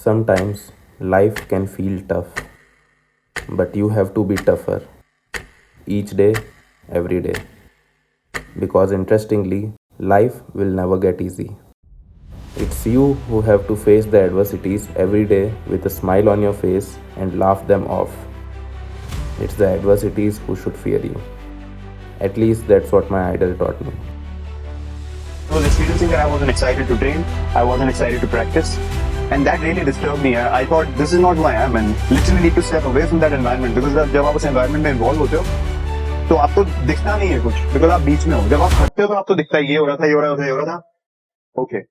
Sometimes life can feel tough, but you have to be tougher each day, every day. Because interestingly, life will never get easy. It's you who have to face the adversities every day with a smile on your face and laugh them off. It's the adversities who should fear you. At least that's what my idol taught me. I was experiencing that I wasn't excited to train, I wasn't excited to practice, and that really disturbed me. I thought this is not who I am, and literally need to step away from that environment because जब आप उस environment में involve होते हो, तो आपको दिखता नहीं है कुछ, because आप बीच में हो. जब आप हटते हो तो आपको दिखता है ये हो रहा था, ये हो रहा था, ये हो रहा था. Okay.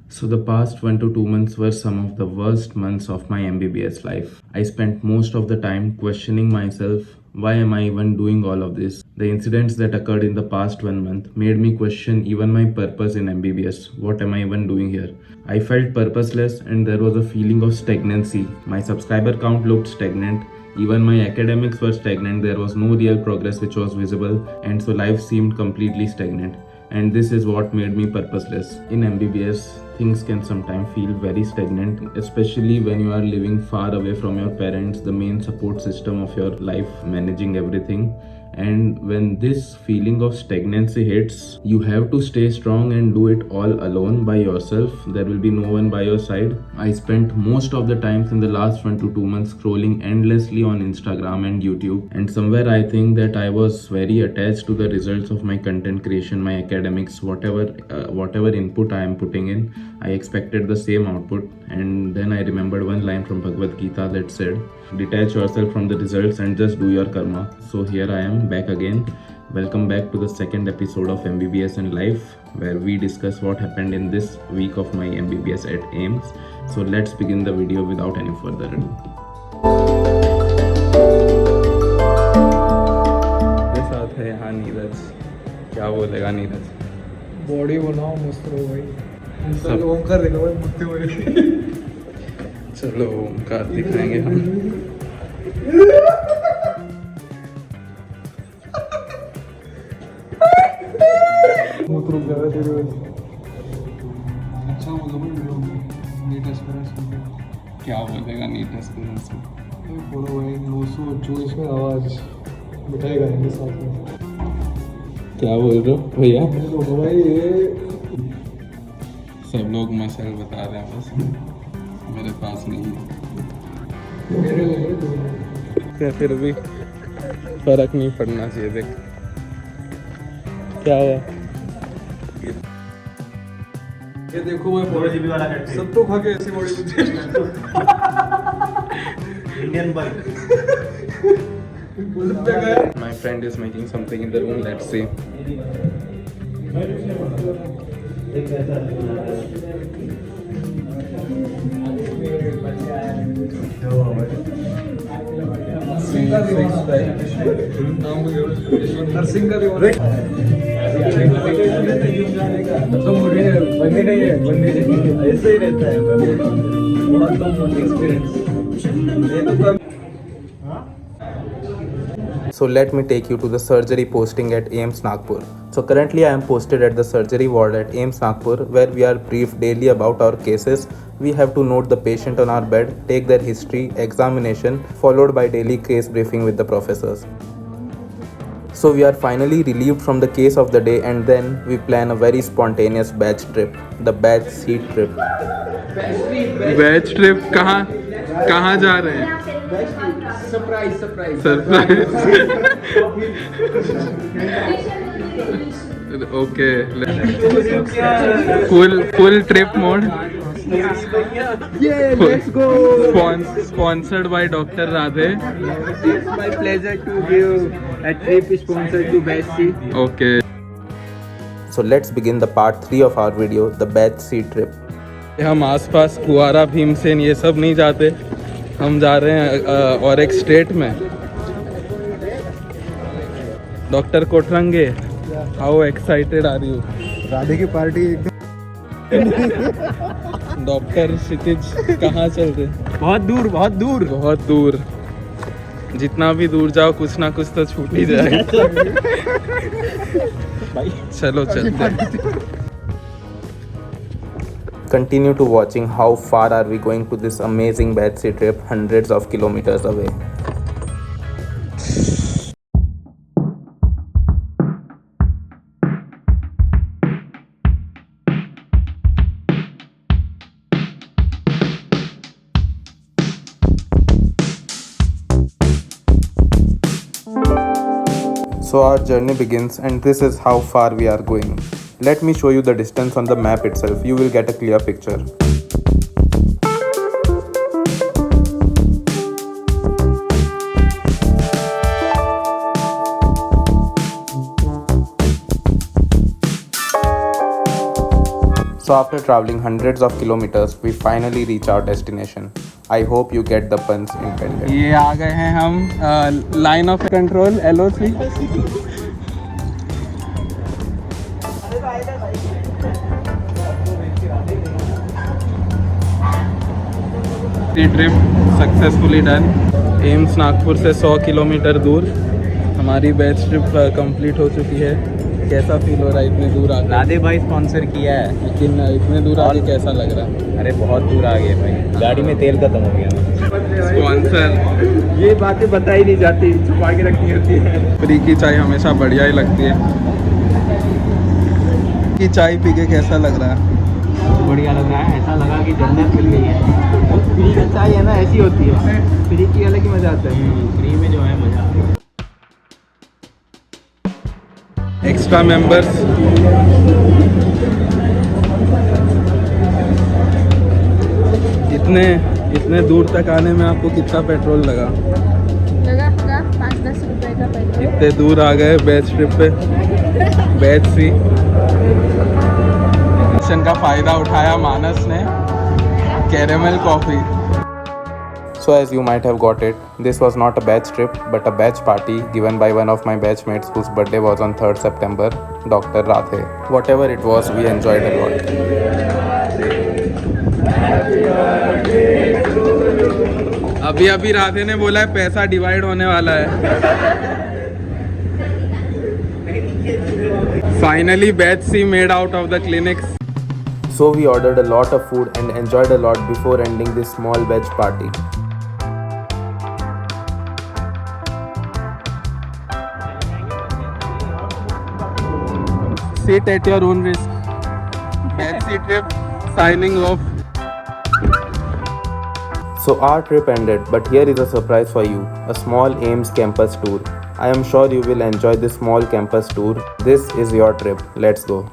So the past 1 to 2 months were some of the worst months of my MBBS life. I spent most of the time questioning myself, why am I even doing all of this? The incidents that occurred in the past 1 month made me question even my purpose in MBBS. What am I even doing here? I felt purposeless and there was a feeling of stagnancy. My subscriber count looked stagnant. Even my academics were stagnant. There was no real progress which was visible, and so life seemed completely stagnant. And this is what made me purposeless. In MBBS, things can sometimes feel very stagnant, especially when you are living far away from your parents, the main support system of your life, managing everything. And when this feeling of stagnancy hits, you have to stay strong and do it all alone by yourself. There will be no one by your side. I spent most of the times in the last 1 to 2 months scrolling endlessly on Instagram and YouTube, and somewhere I think that I was very attached to the results of my content creation, my academics, whatever input I am putting in. I expected the same output, and then I remembered one line from Bhagavad Gita that said, detach yourself from the results and just do your karma. So here I am back again. Welcome back to the second episode of MBBS and Life, where we discuss what happened in this week of my MBBS at AIIMS. So let's begin the video without any further ado. मेरे साथ है यहाँ नीरज. क्या बोलेगा Neeraj? Body बनाओ मस्त रहो भाई. ओमकार देखो भाई मुक्ति हो गई. चलो ओमकार दिखाएंगे हम. अच्छा बोलो भाई नीट एक्सपीरियंस क्या बोलेगा नीट एक्सपीरियंस में? बोलो भाई 924 में आवाज़ मिठाई खाएंगे साथ में. क्या बोल रहे हो भैया? बोलो भाई ये सब लोग मसल बता रहे हैं, बस मेरे पास नहीं है. मेरे लिए फिर भी फर्क नहीं पड़ना चाहिए. देख क्या हुआ. ये देखो भाई 4GB वाला सब तो खा के ऐसी body Indian boy. My friend is making something in the room. Let's see. Nursing का भी तो मुझे बंदी नहीं है, बंदी ऐसे ही रहता है. बहुत कम experience. So let me take you to the surgery posting at AIIMS Nagpur. So currently I am posted at the surgery ward at AIIMS Nagpur, where we are briefed daily about our cases. We have to note the patient on our bed, take their history, examination, followed by daily case briefing with the professors. So we are finally relieved from the case of the day, and then we plan a very spontaneous batch trip, the batch seat trip. Batch trip कहाँ जा रहे हैं? Surprise. Okay. Full trip mode. Sponsored by Dr. Radhe. It's my pleasure to give a trip sponsored to Batch C. Okay. So let's begin the part 3 of our video, the batch seat trip. हम आसपास फुआरा भीमसेन ये सब नहीं जाते. हम जा रहे हैं और एक स्टेट में. Doctor Kotrange, how excited are you? Radhe की पार्टी डॉक्टर क्षितिज कहाँ चल रहे? बहुत दूर. जितना भी दूर जाओ कुछ ना कुछ तो छूट ही जाएगा. चलो चलते. continue to watching how far are we going to this amazing Betsy trip hundreds of kilometers away. So our journey begins and this is how far we are going. Let me show you the distance on the map itself. You will get a clear picture. So after traveling hundreds of kilometers, we finally reach our destination. I hope you get the puns intended. ये आ गए हैं हम line of control LOC। Trip successfully done. AIIMS Nagpur से 100 kilometre दूर हमारी batch trip complete हो चुकी है। कैसा फील हो रहा है इतने दूर आके? राधे भाई स्पॉन्सर किया है, लेकिन इतने दूर आके कैसा लग रहा है? अरे बहुत दूर आ गए भाई, गाड़ी में तेल खत्म हो गया। स्पॉन्सर ये बातें बताई नहीं जाती, छुपा के रखनी होती है। फ्री की चाय हमेशा बढ़िया ही लगती है। की चाय पी के कैसा लग रहा है? बढ़िया लग रहा है, ऐसा लगा कि जन्नत मिल गई है। फ्री का चाय है ना, ऐसी होती है, फ्री की अलग ही मजा आता है। फ्री में जो है मजा। एक्स्ट्रा मेंबर्स इतने दूर तक आने में आपको कितना पेट्रोल लगा? लगा 5-10 रुपए का पेट्रोल। इतने दूर आ गए बैच ट्रिप पे। बैच सी मिशन का फायदा उठाया मानस ने। Caramel coffee. So as you might have got it, this was not a batch trip but a batch party given by one of my batchmates whose birthday was on 3rd September, Dr. Radhe. Whatever it was, we enjoyed a lot. अभी राधे ने बोला है पैसा divide होने वाला है। Finally batch C made out of the clinics. So we ordered a lot of food and enjoyed a lot before ending this small batch party. Sit at your own risk. Batch C trip signing off. So our trip ended, but here is a surprise for you, a small AIMS campus tour. I am sure you will enjoy this small campus tour. This is your trip. Let's go.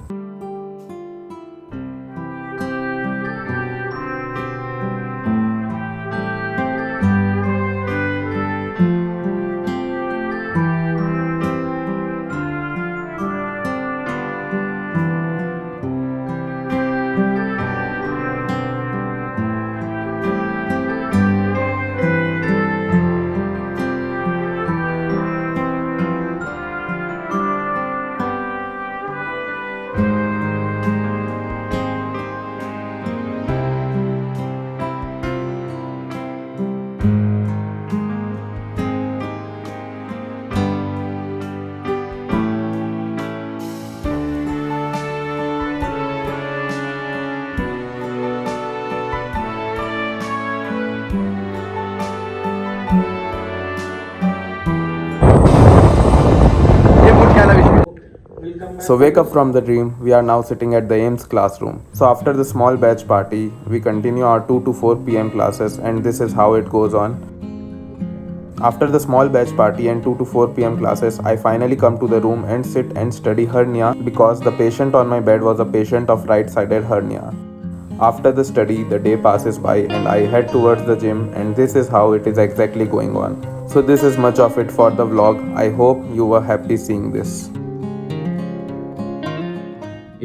So wake up from the dream, we are now sitting at the AIMS classroom. So after the small batch party, we continue our 2 to 4 PM classes and this is how it goes on. After the small batch party and 2 to 4 PM classes, I finally come to the room and sit and study hernia because the patient on my bed was a patient of right-sided hernia. After the study, the day passes by and I head towards the gym and this is how it is exactly going on. So this is much of it for the vlog. I hope you were happy seeing this.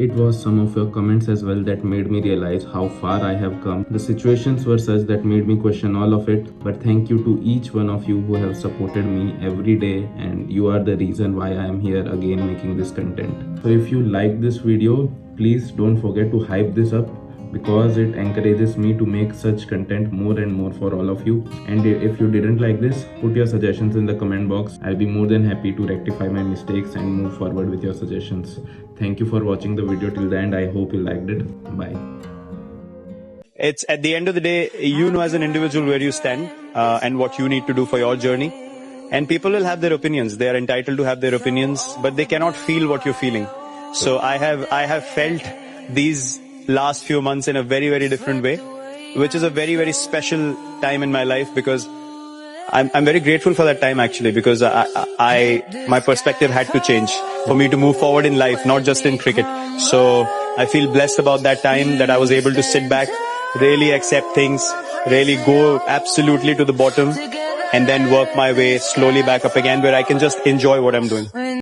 It was some of your comments as well that made me realize how far I have come. The situations were such that made me question all of it, but thank you to each one of you who have supported me every day, and you are the reason why I am here again making this content. So if you like this video, please don't forget to hype this up, because it encourages me to make such content more and more for all of you. And if you didn't like this, put your suggestions in the comment box. I'll be more than happy to rectify my mistakes and move forward with your suggestions. Thank you for watching the video till the end. I hope you liked it. Bye. it's at the end of the day, you know as an individual where you stand and what you need to do for your journey. And people will have their opinions. They are entitled to have their opinions, but they cannot feel what you're feeling. So I have felt these last few months in a very, very different way, which is a very, very special time in my life, because I'm very grateful for that time actually, because my perspective had to change for me to move forward in life, not just in cricket. So I feel blessed about that time, that I was able to sit back, really accept things, really go absolutely to the bottom, and then work my way slowly back up again, where I can just enjoy what I'm doing.